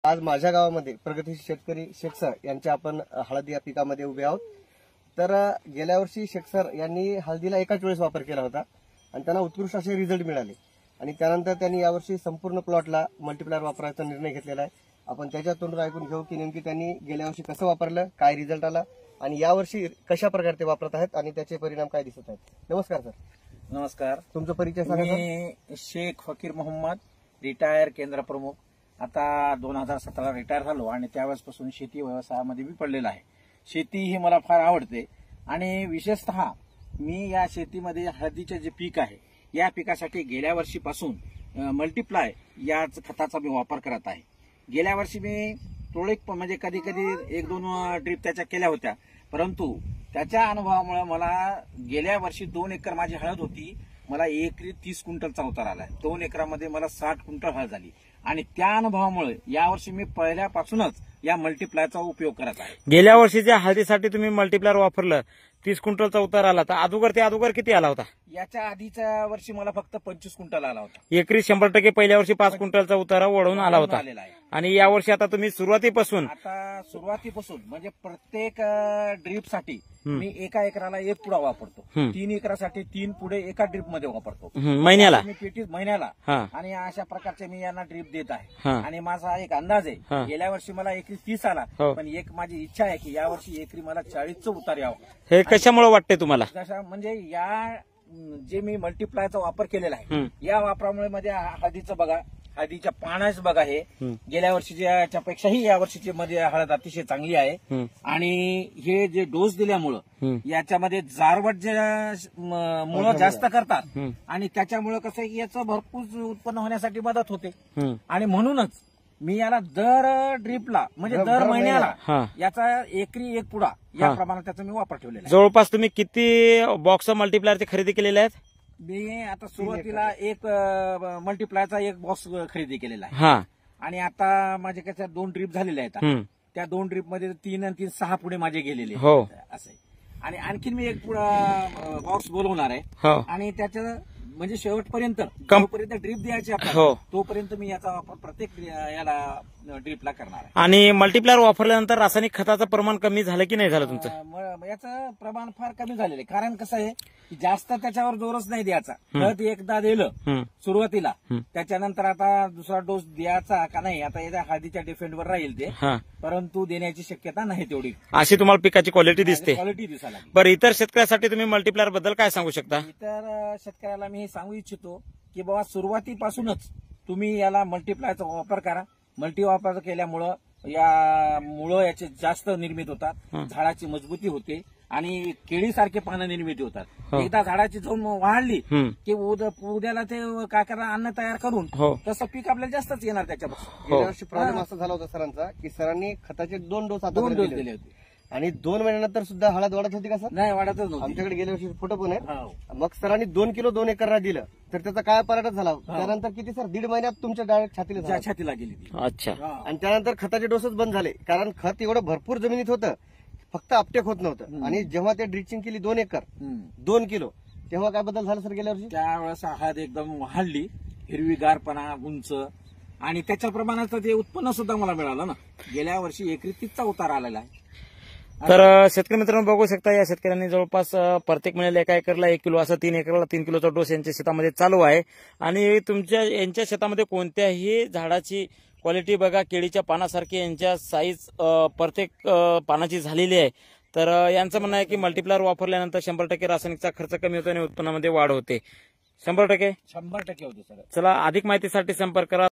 आज माझ्या गावामध्ये प्रगतीशील शेतकरी शेख सर यांच्या आपण हळद या पिकामध्ये उभे आहोत। तर गेल्या वर्षी शेख सर यांनी हळदीला एकाच वेळेस वापर केला होता आणि त्यांना उत्कृष्ट असे रिझल्ट मिळाले आणि त्यानंतर त्यांनी यावर्षी संपूर्ण प्लॉटला मल्टीप्लायर वापरायचा निर्णय घेतलेला आहे। आपण त्याच्या तोंडून ऐकून घेऊ की नेमकी त्यांनी गेल्या वर्षी कसं वापरलं, काय रिझल्ट आला आणि यावर्षी कशा प्रकारे ते वापरत आहेत आणि त्याचे परिणाम काय दिसत आहेत। नमस्कार सर। नमस्कार। तुमचा परिचय सांगा सर। मी शेख फकीर मोहम्मद, रिटायर केंद्र प्रमुख। आता 2017 रिटायर झालो आणि त्यावेळेसपासून शेती व्यवसायामध्ये मी पडलेला आहे। शेती ही मला फार आवडते आणि विशेषतः मी या शेतीमध्ये हळदीचे जे पीक आहे या पिकासाठी गेल्या वर्षीपासून मल्टीप्लाय या खताचा मी वापर करत आहे। गेल्या वर्षी मी तुरळक म्हणजे कधी कधी 1-2 ड्रीप त्याच्या केल्या होत्या, परंतु त्याच्या अनुभवामुळे मला गेल्या वर्षी 2 एकर माझी हळद होती, मला एकरी 30 क्विंटलचा उतार आलाय। 2 एकरामध्ये मला 60 क्विंटल हळद झाली आणि त्या अनुभवामुळे यावर्षी मी पहिल्यापासूनच या मल्टीप्लायरचा उपयोग करत आहे। गेल्या वर्षीच्या हळदीसाठी तुम्ही मल्टीप्लायर वापरलं, 30 क्विंटलचा उतार आला, तर अगोदर किती आला होता? याच्या आधीच्या वर्षी मला फक्त 25 क्विंटल आला होता। एकरी 100% पहिल्या वर्षी 5 क्विंटलचा उतारा ओढवून आला होता आणि यावर्षी आता तुम्ही सुरुवातीपासून म्हणजे प्रत्येक ड्रीपसाठी मी एका एकराला 1 पुडा वापरतो। 3 एकरासाठी 3 पुढे एका ड्रीप मध्ये वापरतो महिन्याला। मी पेटी महिन्याला आणि अशा प्रकारचे मी यांना ड्रीप देत आहे आणि माझा एक अंदाज आहे, गेल्या वर्षी मला एकरी 30 आला, पण एक माझी इच्छा आहे की यावर्षी एकरी मला 40चं उतार यावं। हे कशामुळे वाटते तुम्हाला? म्हणजे या जे मी मल्टीप्लायरचा वापर केलेला आहे या वापरामुळे मध्ये हळदीचं बघा, हळदीच्या पानाचं बघा, हे गेल्या वर्षीच्या पेक्षाही या वर्षीची मध्ये हळद अतिशय चांगली आहे आणि हे जे डोस दिल्यामुळं याच्यामध्ये जारवट जे मुळं जास्त करतात आणि त्याच्यामुळे कसं आहे की याचं भरपूर उत्पन्न होण्यासाठी मदत होते आणि म्हणूनच मी याला दर ड्रीपला म्हणजे दर महिन्याला याचा एकरी 1 पुडा या प्रमाणात त्याचा मी वापर ठेवलेला आहे। जवळपास तुम्ही किती बॉक्स मल्टीप्लायरची खरेदी केलेले आहेत? मी आता सुरुवातीला एक मल्टीप्लायरचा 1 बॉक्स खरेदी केलेला आहे आणि आता माझे कसं 2 ड्रीप झालेले आहेत, त्या 2 ड्रीप मध्ये 3 आणि 3 6 पुढे माझे गेलेले असं, आणि आणखीन मी 1 पुढा बॉक्स बोलवणार आहे आणि त्याच्या म्हणजे शेवटपर्यंत जोपर्यंत ड्रीप द्यायची तोपर्यंत मी याचा वापर प्रत्येक याला ड्रीपला करणार आहे। आणि मल्टीप्लायर वापरल्यानंतर रासायनिक खताचं प्रमाण कमी झालं की नाही झालं तुमचं? याचं प्रमाण फार कमी झालेलं आहे, कारण कसं आहे की जास्त त्याच्यावर जोरच नाही द्यायचा। खत एकदा दिलं सुरुवातीला, त्याच्यानंतर आता दुसरा डोस द्यायचा का नाही आता याच्या हळदीच्या डिफेंडवर राहील ते, परंतु देण्याची शक्यता नाही तेवढी। अशी तुम्हाला पिकाची क्वालिटी दिसते? क्वालिटी दिसायला। बरं, इतर शेतकऱ्यासाठी तुम्ही मल्टीप्लायर बद्दल काय सांगू शकता? इतर शेतकऱ्याला मी सांगू इच्छितो की बाबा सुरुवातीपासूनच तुम्ही याला मल्टीप्लायरचा वापर करा। मल्टी वापर केल्यामुळं या मुळं याचे जास्त निर्मित होतात, झाडाची मजबूती होते आणि केळीसारखे पानं निर्मिती होतात। एकदा झाडाची जाऊन वाढली की उद्याला ते काय करा, अन्न तयार करून तसं पीक आपल्याला जास्तच येणार त्याच्यापासून। गेल्या वर्षी प्रॉब्लेम असा झाला होता सरांचा की सरांनी खताचे 2 डोस दिले होते आणि 2 महिन्यानंतर सुद्धा हळद वाढत होती का सर? नाही, वाढतच नव्हती। आमच्याकडे गेल्या वर्षी फोटो पण आहे। मग सरांनी 2 किलो 2 एकरला दिलं तर त्याचा काय परिणाम झाला? त्यानंतर किती सर 1.5 महिन्यात तुमच्या डायरेक्ट छातीला गेली। अच्छा। आणि त्यानंतर खताचे डोसच बंद झाले, कारण खत एवढं भरपूर जमिनीत होतं, फक्त अपटेक होत नव्हतं। आणि जेव्हा ते ड्रिचिंग केली 2 एकर 2 किलो, तेव्हा काय बदल झाला सर गेल्या वर्षी? त्यावेळेस हळद एकदम वाढली, हिरवीगारपणा, उंच, आणि त्याच्या प्रमाणाचं ते उत्पन्न सुद्धा मला मिळालं ना। गेल्या वर्षी एकरी 30चा उतार आलेला आहे। तर शेतकरी मित्रांनो बघू शकता, या शेतकऱ्यांनी जवळपास प्रत्येक महिन्याला 1 एकरला 1 किलो असं 3 एकरला 3 किलोचा डोस यांच्या शेतामध्ये चालू आहे। आणि यांच्या शेतामध्ये कोणत्याही झाडाची क्वालिटी बघा, केळीच्या पानासारखी यांच्या साईज प्रत्येक पानाची झालेली आहे। तर यांचं म्हणणं आहे की मल्टीप्लायर वापरल्यानंतर 100% रासायनिकचा खर्च कमी होतो आणि उत्पन्नामध्ये वाढ होते। 100% होते सर। चला, अधिक माहितीसाठी संपर्क करा।